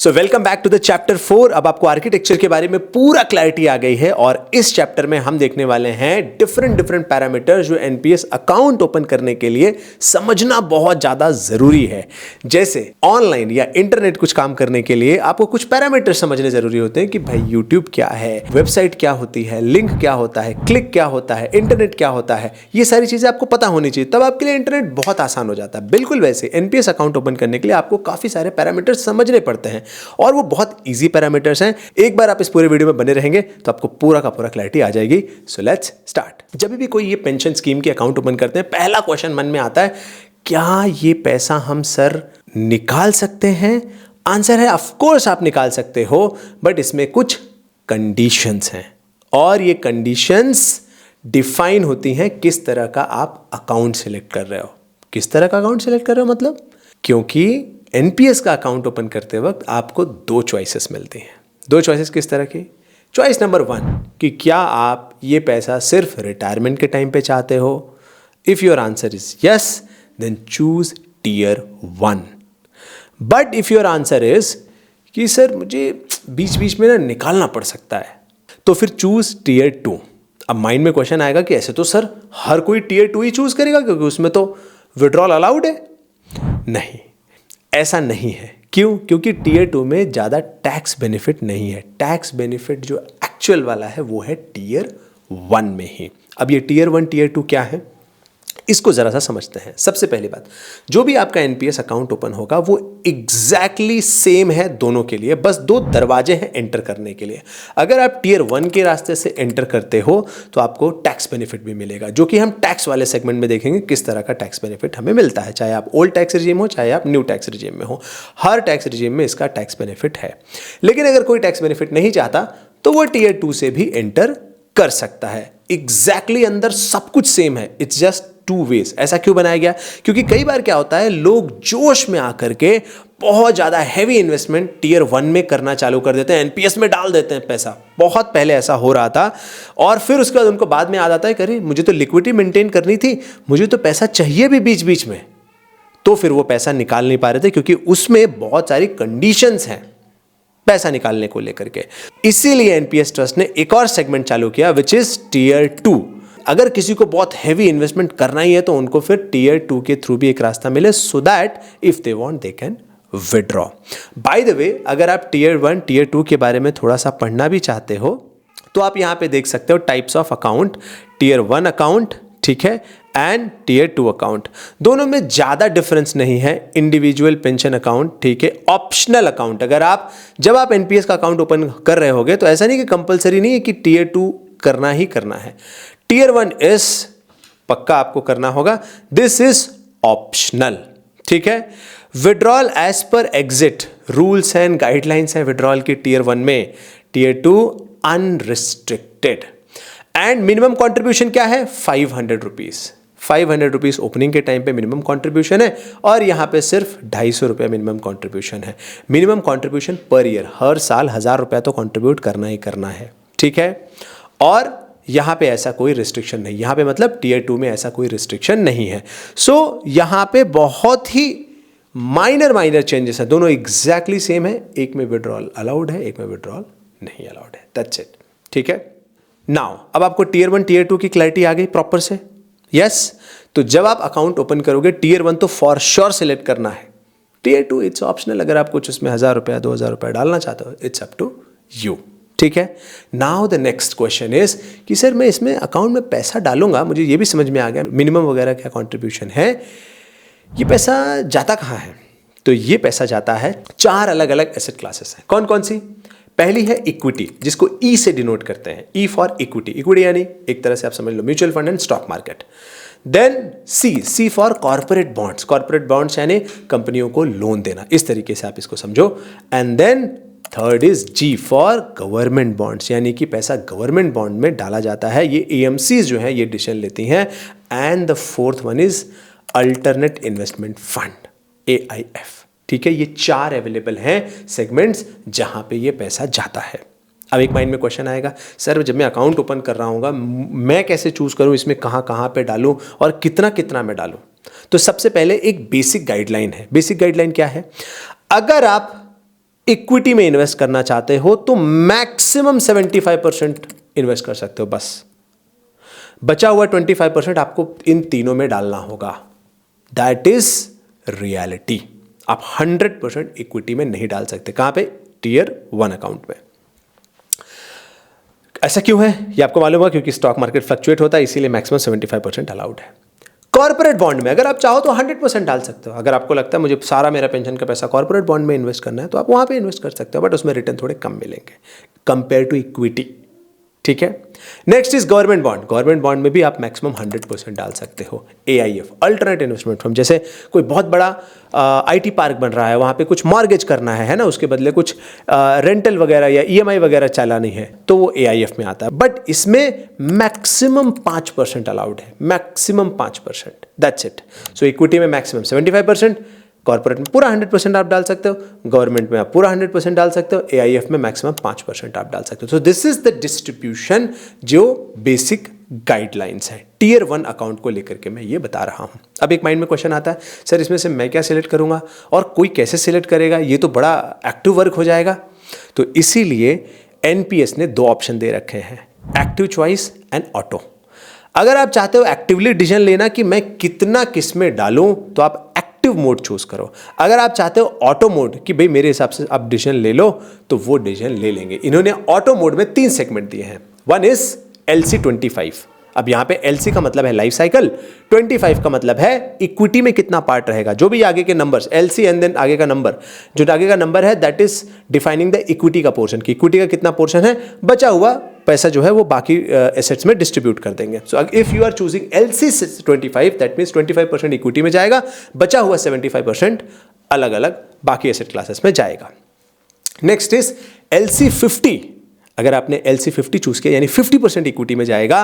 So welcome back to the chapter 4। अब आपको architecture के बारे में पूरा क्लैरिटी आ गई है और इस चैप्टर में हम देखने वाले हैं डिफरेंट पैरामीटर्स जो एनपीएस अकाउंट ओपन करने के लिए समझना बहुत ज्यादा जरूरी है। जैसे ऑनलाइन या इंटरनेट कुछ काम करने के लिए आपको कुछ पैरामीटर समझने जरूरी होते हैं कि भाई यूट्यूब क्या है, वेबसाइट क्या होती है, लिंक क्या होता है, क्लिक क्या होता है, इंटरनेट क्या होता है। ये सारी चीजें आपको पता होनी चाहिए, तब आपके लिए इंटरनेट बहुत आसान हो जाता है। बिल्कुल वैसे एनपीएस अकाउंट ओपन करने के लिए आपको काफी सारे पैरामीटर्स समझने पड़ते हैं और वो बहुत इजी पैरामीटर्स हैं। एक बार आप इस पूरे वीडियो में बने रहेंगे तो आपको पूरा का पूरा क्लैरिटी आ जाएगी। So let's start. जब भी कोई ये पेंशन स्कीम के अकाउंट ओपन करते हैं, पहला क्वेश्चन मन में आता है, क्या ये पैसा हम सर निकाल सकते हैं? आंसर है ऑफ कोर्स आप निकाल सकते हो, बट इसमें कुछ कंडीशंस हैं और ये कंडीशंस डिफाइन होती हैं किस तरह का आप अकाउंट सिलेक्ट कर रहे हो। किस तरह का अकाउंट सिलेक्ट कर रहे हो मतलब, क्योंकि एनपीएस का अकाउंट ओपन करते वक्त आपको दो चॉइसेस मिलती हैं। दो चॉइसेस किस तरह की? चॉइस नंबर 1 कि क्या आप ये पैसा सिर्फ रिटायरमेंट के टाइम पे चाहते हो। If your answer is yes then choose tier 1। But if your answer is कि सर मुझे बीच बीच में ना निकालना पड़ सकता है, तो फिर चूज टीयर 2। अब माइंड में क्वेश्चन आएगा कि ऐसे तो सर हर कोई टीयर 2 ही चूज करेगा क्योंकि उसमें तो विड्रॉल अलाउड है। नहीं, ऐसा नहीं है। क्यों? क्योंकि टीयर 2 में ज़्यादा टैक्स बेनिफिट नहीं है। टैक्स बेनिफिट जो एक्चुअल वाला है वो है टीयर 1 में ही। अब ये टीयर 1 टीयर 2 क्या है, इसको ज़रा सा समझते हैं। सबसे पहली बात, जो भी आपका एनपीएस अकाउंट ओपन होगा वो एग्जैक्टली सेम है दोनों के लिए, बस दो दरवाजे हैं एंटर करने के लिए। अगर आप टीयर 1 के रास्ते से एंटर करते हो तो आपको टैक्स बेनिफिट भी मिलेगा, जो कि हम टैक्स वाले सेगमेंट में देखेंगे किस तरह का टैक्स बेनिफिट हमें मिलता है, चाहे आप ओल्ड टैक्स रिजीम हो चाहे आप न्यू टैक्स रिजीम में हो। हर टैक्स रिजीम में इसका टैक्स बेनिफिट है। लेकिन अगर कोई टैक्स बेनिफिट नहीं चाहता तो वो टीयर 2 से भी एंटर कर सकता है। एग्जैक्टली अंदर सब कुछ सेम है, इट्स जस्ट 2 वेज। ऐसा क्यों बनाया गया? क्योंकि कई बार क्या होता है, लोग जोश में आकर के बहुत ज्यादा हैवी इन्वेस्टमेंट टीयर 1 में करना चालू कर देते हैं, एनपीएस में डाल देते हैं पैसा। बहुत पहले ऐसा हो रहा था और फिर उसके बाद उनको बाद में याद आता है, अरे मुझे तो लिक्विडिटी मेंटेन करनी थी, मुझे तो पैसा चाहिए भी बीच बीच में, तो फिर वो पैसा निकाल नहीं पा रहे थे क्योंकि उसमें बहुत सारी कंडीशंस हैं पैसा निकालने को लेकर के। इसीलिए एनपीएस ट्रस्ट ने एक और सेगमेंट चालू किया विच इज टीयर 2। अगर किसी को बहुत हैवी इन्वेस्टमेंट करना ही है तो उनको फिर टीयर 2 के थ्रू भी एक रास्ता मिले, so that if they want they can withdraw. By the way, अगर आप टीयर 1 टीयर 2 के बारे में थोड़ा सा पढ़ना भी चाहते हो तो आप यहां पे देख सकते हो types of account. Tier 1 account, ठीक है, एंड टीयर 2 अकाउंट। दोनों में ज्यादा डिफरेंस नहीं है। इंडिविजुअल पेंशन अकाउंट, ठीक है, ऑप्शनल अकाउंट। अगर आप जब आप एनपीएस का अकाउंट ओपन कर रहे होगे तो ऐसा नहीं कि कंपलसरी नहीं है कि टीयर 2 करना ही करना है। टीयर 1 इज पक्का आपको करना होगा, दिस इज ऑप्शनल, ठीक है। Withdrawal as per exit rules and guidelines है विड्रॉल की टीयर 1 में। Tier 2 unrestricted and minimum contribution क्या है? 500 रुपीज। 500 रुपीज ओपनिंग के टाइम पे मिनिमम कॉन्ट्रीब्यूशन है और यहां पे सिर्फ 250 रुपया मिनिमम कॉन्ट्रीब्यूशन है। मिनिमम कॉन्ट्रीब्यूशन पर ईयर, हर साल 1000 रुपया तो कॉन्ट्रीब्यूट करना ही करना है, ठीक है। और यहां पे ऐसा कोई रिस्ट्रिक्शन नहीं, यहां पे मतलब टीयर 2 में ऐसा कोई रिस्ट्रिक्शन नहीं है। सो यहां पे बहुत ही माइनर चेंजेस है, दोनों एग्जैक्टली सेम है। एक में विड्रॉल अलाउड है, एक में विड्रॉल नहीं अलाउड है, दैट्स इट, ठीक है। नाउ अब आपको टीयर 1 टीयर 2 की क्लैरिटी आ गई प्रॉपर से? यस। तो जब आप अकाउंट ओपन करोगे टीयर 1 तो फॉर श्योर सिलेक्ट करना है। टीयर 2 इट्स ऑप्शनल, अगर आप कुछ उसमें 1000 रुपया 2000 रुपया डालना चाहते हो, इट्स अप टू यू, ठीक है। Now the next question is कि सर मैं इसमें अकाउंट में पैसा डालूंगा, मुझे ये भी समझ में आ गया मिनिमम वगैरह क्या कॉन्ट्रीब्यूशन है, ये पैसा जाता कहाँ है? तो ये पैसा जाता है 4 अलग अलग एसेट क्लासेस हैं। कौन कौन सी? पहली है इक्विटी, जिसको ई से डिनोट करते हैं, ई फॉर इक्विटी। इक्विटी यानी एक तरह से आप समझ लो mutual fund and stock market. Then C for corporate bonds. Corporate bonds यानी कंपनियों को लोन देना, इस तरीके से आप इसको समझो। And then third is G for government bonds, यानी कि पैसा गवर्नमेंट बॉन्ड में डाला जाता है, ये एएमसीज जो है ये डिसीजन लेती हैं। And the fourth one is alternate investment fund, AIF, ठीक है। ये 4 अवेलेबल हैं सेगमेंट्स जहां पे ये पैसा जाता है। अब एक माइंड में क्वेश्चन आएगा, सर जब मैं अकाउंट ओपन कर रहा हूँ मैं कैसे चूज करूं इसमें कहां पे डालूं और कितना कितना मैं डालूं? तो सबसे पहले एक बेसिक गाइडलाइन है। बेसिक गाइडलाइन क्या है? अगर आप इक्विटी में इन्वेस्ट करना चाहते हो तो मैक्सिमम 75% इन्वेस्ट कर सकते हो, बस बचा हुआ 25% आपको इन तीनों में डालना होगा। That is reality. आप 100% इक्विटी में नहीं डाल सकते। कहां पे? टियर 1 अकाउंट में। ऐसा क्यों है ये आपको मालूम होगा, क्योंकि स्टॉक मार्केट फ्लक्चुएट होता है, इसीलिए मैक्सिमम 75% अलाउड है। कॉर्पोरेट बॉन्ड में अगर आप चाहो तो 100% डाल सकते हो। अगर आपको लगता है मुझे सारा मेरा पेंशन का पैसा कॉर्पोरेट बॉन्ड में इन्वेस्ट करना है तो आप वहां पे इन्वेस्ट कर सकते हो, बट उसमें रिटर्न थोड़े कम मिलेंगे कंपेयर टू इक्विटी। ठीक है। Next is government bond. Government bond में भी आप मैक्सिमम 100% डाल सकते हो। AIF, अल्टरनेट इन्वेस्टमेंट फर्म, जैसे कोई बहुत बड़ा IT पार्क बन रहा है, वहां पे कुछ मॉर्गेज करना है ना, उसके बदले कुछ रेंटल वगैरह या EMI वगैरह चलानी है, तो वो AIF में आता है। बट इसमें मैक्सिमम 5% अलाउड है, maximum 5%, that's it. So equity में मैक्सिमम 75%, कॉर्पोरेट में पूरा 100% आप डाल सकते हो, गवर्नमेंट में आप पूरा 100% डाल सकते हो, AIF में मैक्सिमम 5% आप डाल सकते हो। So this is the distribution जो बेसिक गाइडलाइंस है टियर 1 अकाउंट को लेकर के मैं ये बता रहा हूं। अब एक माइंड में क्वेश्चन आता है, सर इसमें से मैं क्या सिलेक्ट करूंगा और कोई कैसे सिलेक्ट करेगा, ये तो बड़ा एक्टिव वर्क हो जाएगा। तो इसीलिए NPS ने 2 ऑप्शन दे रखे हैं, एक्टिव चॉइस एंड ऑटो। अगर आप चाहते हो एक्टिवली डिसीजन लेना कि मैं कितना किस में डालूं, तो आप एक्टिव मोड चूज करो। अगर आप चाहते हो ऑटो मोड कि भाई मेरे हिसाब से आप डिसीजन ले लो, तो वो डिसीजन ले लेंगे। इन्होंने ऑटो मोड में 3 सेगमेंट दिए हैं। 1 इज LC25। अब यहां पे LC का मतलब है लाइफ साइकिल, 25 का मतलब है इक्विटी में कितना पार्ट रहेगा। जो भी आगे के नंबर्स LC एंड देन आगे का नंबर, जो आगे का नंबर है that is defining the equity का पोर्शन, कि इक्विटी का कितना पोर्शन है, बचा हुआ पैसा जो है वो बाकी एसेट्स में डिस्ट्रीब्यूट कर देंगे। So if you are choosing LC25 that means 25% equity में जाएगा, बचा हुआ 75% अलग अलग बाकी एसेट क्लासेस में जाएगा। Next is LC50। अगर आपने LC50 चूज किया यानी 50% इक्विटी में जाएगा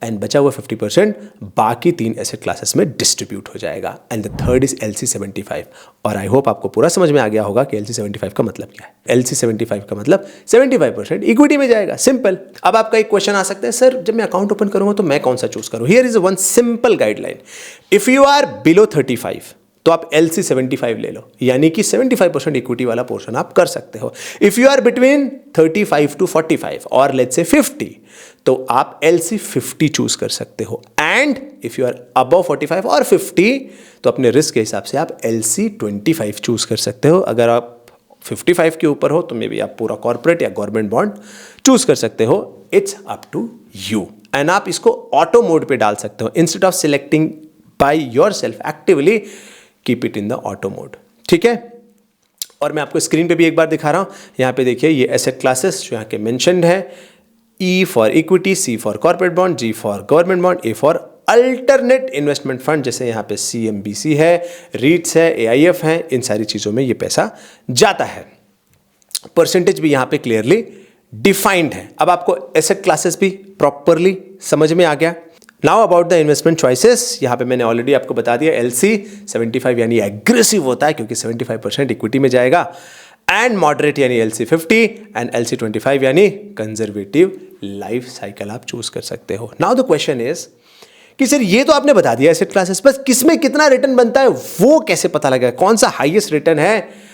एंड बचा हुआ 50% बाकी 3 एसेट क्लासेस में डिस्ट्रीब्यूट हो जाएगा। And the third is LC75। और आई होप आपको पूरा समझ में आ गया होगा कि LC75 का मतलब क्या है। LC75 का मतलब 75% इक्विटी में जाएगा, सिंपल। अब आपका एक क्वेश्चन आ सकता है, सर जब मैं अकाउंट ओपन करूंगा तो मैं कौन सा चूज करूं। Here is one simple guideline. If you are below 35 तो आप LC75 ले लो, यानी कि 75% इक्विटी वाला पोर्शन आप कर सकते हो। If you are between 35 to 45 और लेट्स से 50, तो आप LC50 चूज कर सकते हो। And if you are above 45 और 50, तो अपने रिस्क के हिसाब से आप LC25 चूज कर सकते हो। अगर आप 55 के ऊपर हो तो मे बी आप पूरा कॉर्पोरेट या गवर्नमेंट बॉन्ड चूज कर सकते हो। It's up to you. And आप इसको ऑटो मोड पे डाल सकते हो instead of selecting by yourself actively, keep it in the auto mode. ठीक है। और मैं आपको स्क्रीन पे भी एक बार दिखा रहा हूं, यहां पे देखिए ये एसेट क्लासेस जो यहां के मेंशन्ड है, E for equity, C for corporate bond, G for government bond, A for alternate investment fund, जैसे यहां पे CMBC है, REITs है, AIF है, इन सारी चीजों में ये पैसा जाता है। परसेंटेज भी यहां पे क्लियरली डिफाइंड है। अब आपको एसेट क्लासेस भी प्रॉपरली समझ में आ गया। Now about the investment choices, यहां पे मैंने ऑलरेडी आपको बता दिया LC75 यानी एग्रेसिव होता है क्योंकि 75% इक्विटी में जाएगा, एंड मॉडरेट यानी LC50, एंड LC25 यानी कंजर्वेटिव लाइफ साइकिल आप चूज कर सकते हो। नाउ द क्वेश्चन इज कि सर ये तो आपने बता दिया एसेट क्लासेस, बस किसमें कितना रिटर्न बनता है वो कैसे पता लगेगा, कौन सा हाईएस्ट रिटर्न है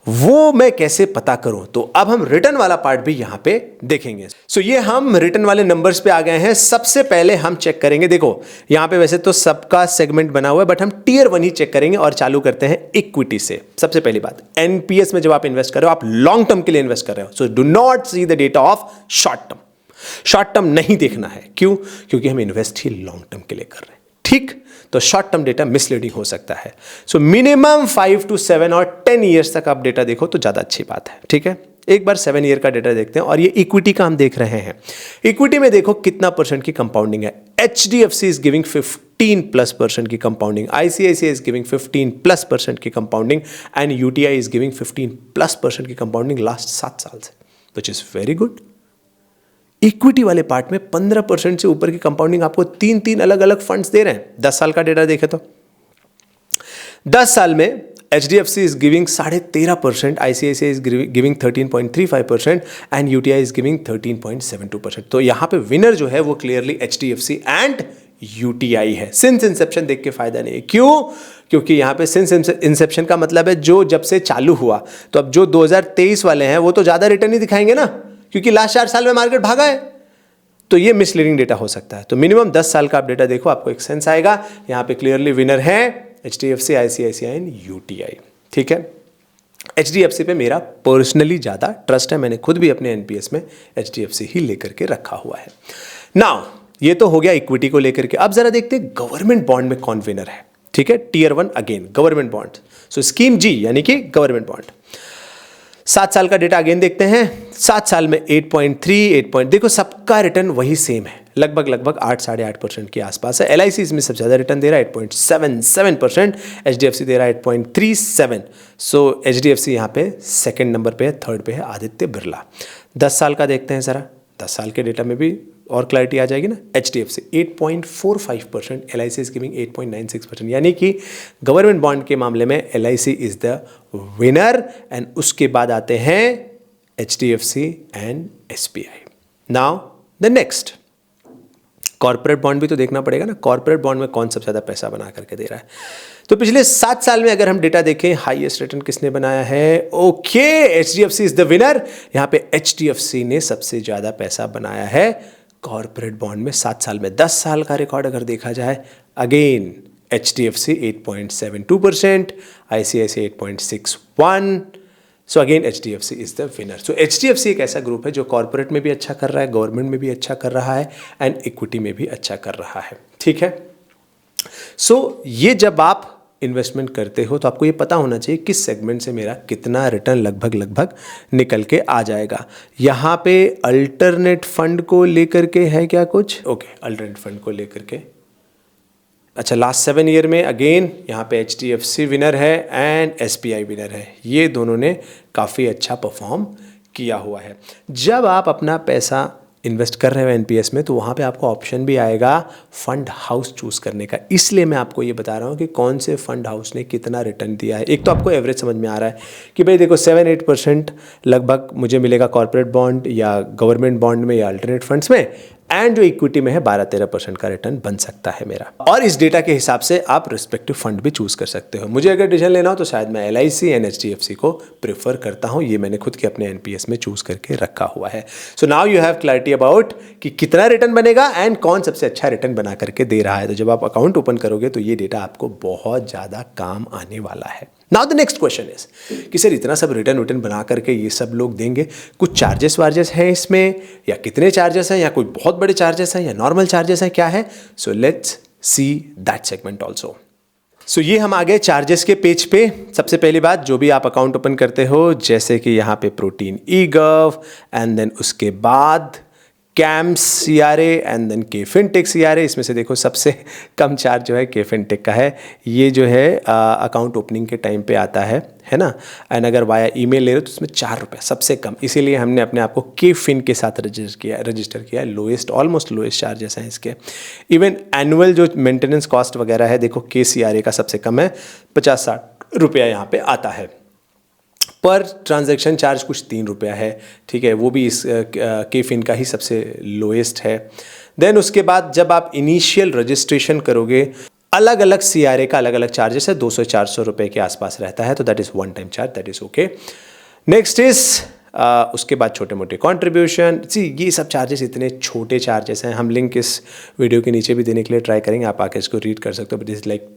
वो मैं कैसे पता करूं। तो अब हम रिटर्न वाला पार्ट भी यहां पे देखेंगे। सो ये हम रिटर्न वाले नंबर्स पे आ गए हैं। सबसे पहले हम चेक करेंगे, देखो यहां पे वैसे तो सबका सेगमेंट बना हुआ है, बट हम टियर 1 ही चेक करेंगे और चालू करते हैं इक्विटी से। सबसे पहली बात, NPS में जब आप इन्वेस्ट कर रहे हो, आप लॉन्ग टर्म के लिए इन्वेस्ट कर रहे हो। So do not see the data of short term. Short term नहीं देखना है, क्यों? क्योंकि हम इन्वेस्ट ही लॉन्ग टर्म के लिए कर रहे हैं। ठीक, तो शॉर्ट टर्म डेटा मिसलीडिंग हो सकता है। सो मिनिमम 5 to 7 और 10 ईयर्स तक आप डेटा देखो तो ज्यादा अच्छी बात है। ठीक है, एक बार 7 ईयर का डेटा देखते हैं। और ये इक्विटी का हम देख रहे हैं। इक्विटी में देखो कितना परसेंट की कंपाउंडिंग है। HDFC इज गिविंग 15+% की कंपाउंडिंग, ICICI इज गिविंग 15+% की compounding, and UTI is giving 15+% की कंपाउंडिंग लास्ट 7 साल से, which is very good. Equity वाले पार्ट में 15% से ऊपर की कंपाउंडिंग आपको 3 अलग अलग फंड्स दे रहे हैं। 10 साल का डेटा देखे तो 10 साल में HDFC is giving 13.5%, ICICI is giving 13.35% and UTI is giving 13.72%। तो यहां पे विनर जो है वो क्लियरली HDFC एंड UTI है। सिंस इंसेप्शन देख के फायदा नहीं है। क्यों? क्योंकि यहाँ पे सिंस इंसेप्शन का मतलब है जो जब से चालू हुआ, तो अब जो 2023 वाले हैं वो तो ज़्यादा रिटर्न ही दिखाएंगे ना, क्योंकि लास्ट 4 साल में मार्केट भागा है। तो ये मिसलीडिंग डेटा हो सकता है। तो मिनिमम 10 साल का आप डेटा देखो, आपको एक सेंस आएगा। यहाँ पे क्लियरली विनर है HDFC, ICICI एंड UTI। ठीक है, HDFC पे मेरा पर्सनली ज़्यादा ट्रस्ट है, मैंने खुद भी अपने NPS में HDFC ही लेकर के रखा हुआ है। नाउ ये तो हो गया इक्विटी को लेकर के। अब जरा देखते हैं गवर्नमेंट बॉन्ड में कौन विनर है। ठीक है, टियर 1 अगेन गवर्नमेंट बॉन्ड, सो स्कीम G यानी कि गवर्नमेंट बॉन्ड। 7 साल का डेटा अगेन देखते हैं। 7 साल में 8.3 देखो सबका रिटर्न वही सेम है, लगभग 8 साढ़े 8% के आसपास है। LIC इसमें सबसे ज़्यादा रिटर्न दे रहा है 8.77%, HDFC दे रहा है 8.37। सो HDFC यहाँ पे सेकंड नंबर पे है, थर्ड पे है आदित्य बिरला। 10 साल का देखते हैं ज़रा, 10 साल के डेटा में भी और क्लैरिटी आ जाएगी ना। HDFC 8.45%, LIC इज गिविंग 8.96%, यानी कि गवर्नमेंट बॉन्ड के मामले में LIC is the winner and उसके बाद आते हैं HDFC and SBI। Now the next corporate bond भी तो देखना पड़ेगा ना, कॉर्पोरेट बॉन्ड में कौन सबसे ज़्यादा पैसा बना करके दे रहा है। तो पिछले 7 साल में अगर हम डेटा देखें, हाईएस्ट रिटर्न किसने बनाया है? Okay, HDFC is the winner. यहाँ पे HDFC ने सबसे ज़्यादा पैसा बनाया है कॉर्पोरेट बॉन्ड में 7 साल में। 10 साल का रिकॉर्ड अगर देखा जाए, again HDFC 8.72%, ICICI 8.61, so again HDFC is the winner. So HDFC एक ऐसा ग्रुप है जो कॉर्पोरेट में भी अच्छा कर रहा है, गवर्नमेंट में भी अच्छा कर रहा है एंड इक्विटी में भी अच्छा कर रहा है। ठीक है, सो ये जब आप इन्वेस्टमेंट करते हो तो आपको ये पता होना चाहिए किस सेगमेंट से मेरा कितना रिटर्न लगभग निकल के आ जाएगा। यहाँ पे अल्टरनेट फंड को लेकर के है क्या कुछ? ओके, अल्टरनेट फंड को लेकर के, अच्छा लास्ट 7 ईयर में अगेन यहाँ पे HDFC विनर है एंड SBI विनर है। ये दोनों ने काफ़ी अच्छा परफॉर्म किया हुआ है। जब आप अपना पैसा इन्वेस्ट कर रहे हो NPS में, तो वहाँ पे आपको ऑप्शन भी आएगा फंड हाउस चूज़ करने का। इसलिए मैं आपको ये बता रहा हूँ कि कौन से फंड हाउस ने कितना रिटर्न दिया है। एक तो आपको एवरेज समझ में आ रहा है कि भाई देखो 7-8% लगभग मुझे मिलेगा कॉर्पोरेट बॉन्ड या गवर्नमेंट बॉन्ड में या अल्टरनेट फंड्स में, एंड जो इक्विटी में है 12-13% का रिटर्न बन सकता है मेरा। और इस डेटा के हिसाब से आप रिस्पेक्टिव फंड भी चूज कर सकते हो। मुझे अगर डिसीजन लेना हो तो शायद मैं LIC एंड HDFC को प्रेफर करता हूं। ये मैंने खुद के अपने NPS में चूज करके रखा हुआ है। So now you have clarity about कि कितना रिटर्न बनेगा एंड कौन सबसे अच्छा रिटर्न बना करके दे रहा है। तो जब आप अकाउंट ओपन करोगे तो ये डेटा आपको बहुत ज़्यादा काम आने वाला है। Now the next question is कि सर इतना सब रिटर्न बना करके ये सब लोग देंगे, कुछ चार्जेस वार्जेस हैं इसमें, या कितने चार्जेस हैं, या कोई बहुत बड़े चार्जेस हैं, या नॉर्मल चार्जेस हैं, क्या है? So let's see that segment also. So ये हम आ गए चार्जेस के पेज पे। सबसे पहली बात, जो भी आप अकाउंट ओपन करते हो, जैसे कि यहाँ पे प्रोटीन eGov एंड देन उसके बाद CAMS CRA and then KFinTech CRA, इसमें से देखो सबसे कम चार्ज जो है KFinTech का है। ये जो है अकाउंट ओपनिंग के टाइम पे आता है ना, एंड अगर वाया ईमेल ले रहे हो तो उसमें 4 रुपये सबसे कम, इसीलिए हमने अपने आप को KFin के साथ रजिस्टर किया। लोएस्ट, ऑलमोस्ट लोएस्ट चार्जेस हैं इसके। इवन एनुअल जो मेंटेनेंस कॉस्ट वगैरह है, देखो KCRA का सबसे कम है, 50-60 रुपया यहाँ पे आता है। पर ट्रांजैक्शन चार्ज कुछ 3 रुपया है, ठीक है, वो भी इस KFin का ही सबसे लोएस्ट है। देन उसके बाद जब आप इनिशियल रजिस्ट्रेशन करोगे, अलग अलग CRA का अलग अलग चार्जेस है, 200-400 रुपये के आसपास रहता है, तो that is one time charge, that is okay. Next is उसके बाद छोटे मोटे कॉन्ट्रीब्यूशन। ये सब चार्जेस इतने छोटे चार्जेस हैं, हम लिंक इस वीडियो के नीचे भी देने के लिए ट्राई करेंगे, आप आके इसको रीड कर सकते हो, but is like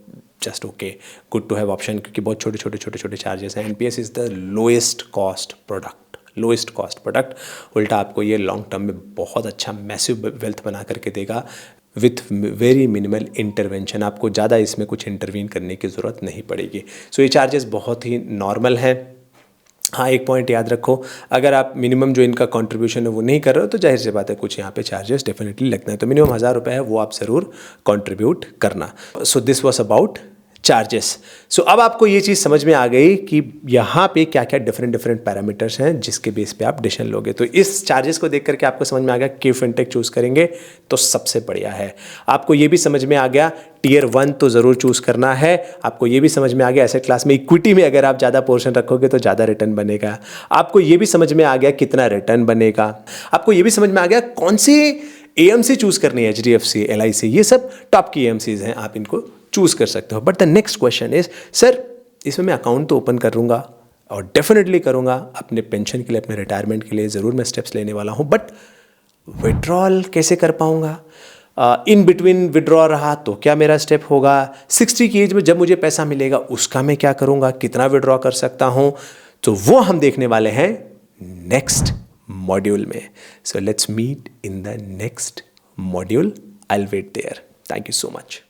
just okay, good to have option, क्योंकि बहुत छोटे चार्जेस हैं। NPS is the lowest cost product. उल्टा आपको ये लॉन्ग टर्म में बहुत अच्छा मैसिव वेल्थ बना करके देगा विथ वेरी मिनिमल इंटरवेंशन। आपको ज़्यादा इसमें कुछ इंटरवीन करने की ज़रूरत नहीं पड़ेगी। सो ये चार्जेस बहुत ही नॉर्मल हैं। हाँ, एक पॉइंट याद रखो, अगर आप मिनिमम जो इनका कंट्रीब्यूशन है वो नहीं कर रहे हो तो जाहिर सी बात है कुछ यहाँ पे चार्जेस डेफिनेटली लगते हैं। तो मिनिमम 1000 रुपये है, वो आप ज़रूर कंट्रीब्यूट करना। So this was about charges. So अब आपको ये चीज़ समझ में आ गई कि यहाँ पे क्या क्या डिफरेंट पैरामीटर्स हैं जिसके बेस पे आप डिसीजन लोगे। तो इस चार्जेस को देख करके आपको समझ में आ गया KFinTech चूज़ करेंगे तो सबसे बढ़िया है। आपको ये भी समझ में आ गया टियर 1 तो ज़रूर चूज़ करना है। आपको ये भी समझ में आ गया एसेट क्लास में इक्विटी में अगर आप ज़्यादा पोर्शन रखोगे तो ज़्यादा रिटर्न बनेगा। आपको ये भी समझ में आ गया कितना रिटर्न बनेगा। आपको ये भी समझ में आ गया कौन सी AMC चूज़ करनी है, HDFC, LIC, ये सब टॉप की AMCs हैं, आप इनको चूज कर सकते हो। But the next question is, sir इसमें मैं अकाउंट तो ओपन करूंगा और डेफिनेटली करूंगा, अपने पेंशन के लिए, अपने रिटायरमेंट के लिए ज़रूर मैं स्टेप्स लेने वाला हूं, बट विड्रॉल कैसे कर पाऊंगा? इन बिटवीन विड्रॉ रहा तो क्या मेरा स्टेप होगा? 60 की एज में जब मुझे पैसा मिलेगा उसका मैं क्या करूंगा? कितना विड्रॉ कर सकता हूं? तो वो हम देखने वाले हैं नेक्स्ट मॉड्यूल में। So let's meet in the next module. I will wait there. Thank you so much.